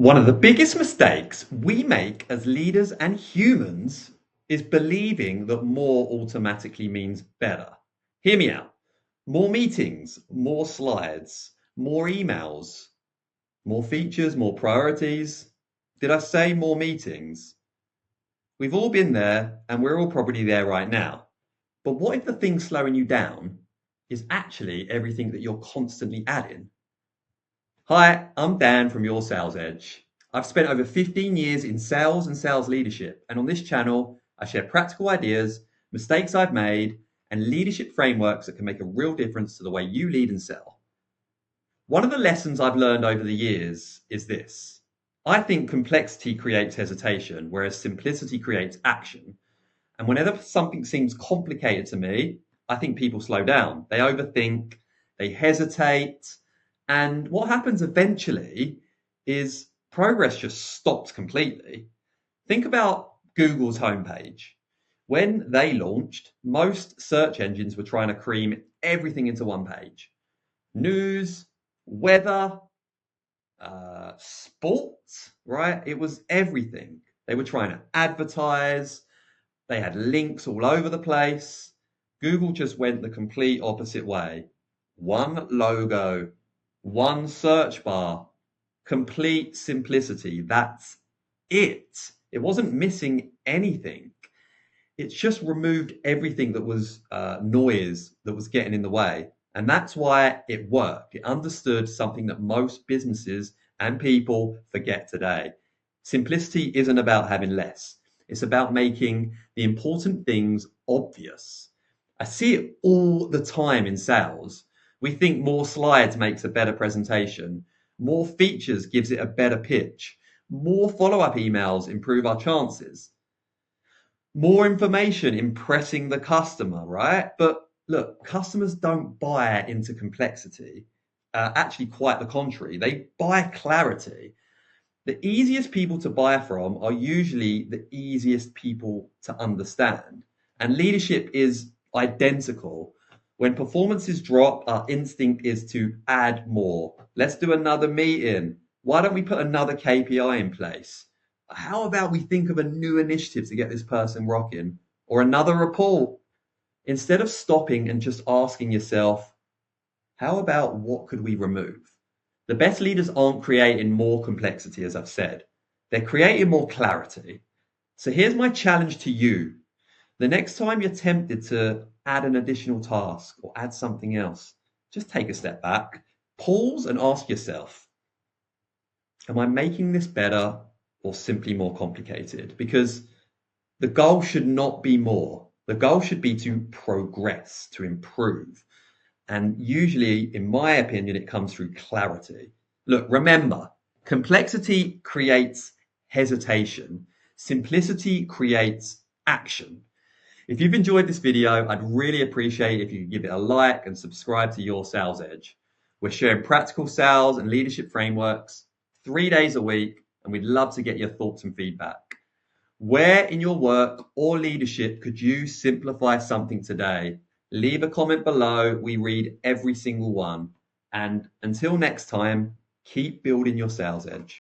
One of the biggest mistakes we make as leaders and humans is believing that more automatically means better. Hear me out. More meetings, more slides, more emails, more features, more priorities. Did I say more meetings? We've all been there and we're all probably there right now. But what if the thing slowing you down is actually everything that you're constantly adding? Hi, I'm Dan from Your Sales Edge. I've spent over 15 years in sales and sales leadership, and on this channel, I share practical ideas, mistakes I've made, and leadership frameworks that can make a real difference to the way you lead and sell. One of the lessons I've learned over the years is this. I think complexity creates hesitation, whereas simplicity creates action. And whenever something seems complicated to me, I think people slow down. They overthink, they hesitate, and what happens eventually is progress just stops completely. Think about Google's homepage. When they launched, most search engines were trying to cream everything into one page. News, weather, sports, right? It was everything. They were trying to advertise. They had links all over the place. Google just went the complete opposite way. One logo, one search bar, complete simplicity. That's it. It wasn't missing anything. It's just removed everything that was noise that was getting in the way. And that's why it worked. It understood something that most businesses and people forget today. Simplicity isn't about having less. It's about making the important things obvious. I see it all the time in sales. We think more slides makes a better presentation. More features gives it a better pitch. More follow-up emails improve our chances. More information impressing the customer, right? But look, customers don't buy into complexity. Actually, quite the contrary. They buy clarity. The easiest people to buy from are usually the easiest people to understand. And leadership is identical. When performances drop, our instinct is to add more. Let's do another meeting. Why don't we put another KPI in place? How about we think of a new initiative to get this person rocking? Or another report? Instead of stopping and just asking yourself, how about what could we remove? The best leaders aren't creating more complexity, as I've said. They're creating more clarity. So here's my challenge to you. The next time you're tempted to add an additional task or add something else, just take a step back, pause and ask yourself, am I making this better or simply more complicated? Because the goal should not be more. The goal should be to progress, to improve. And usually, in my opinion, it comes through clarity. Look, remember, complexity creates hesitation. Simplicity creates action. If you've enjoyed this video, I'd really appreciate if you give it a like and subscribe to Your Sales Edge. We're sharing practical sales and leadership frameworks 3 days a week, and we'd love to get your thoughts and feedback. Where in your work or leadership could you simplify something today? Leave a comment below. We read every single one. And until next time, keep building your sales edge.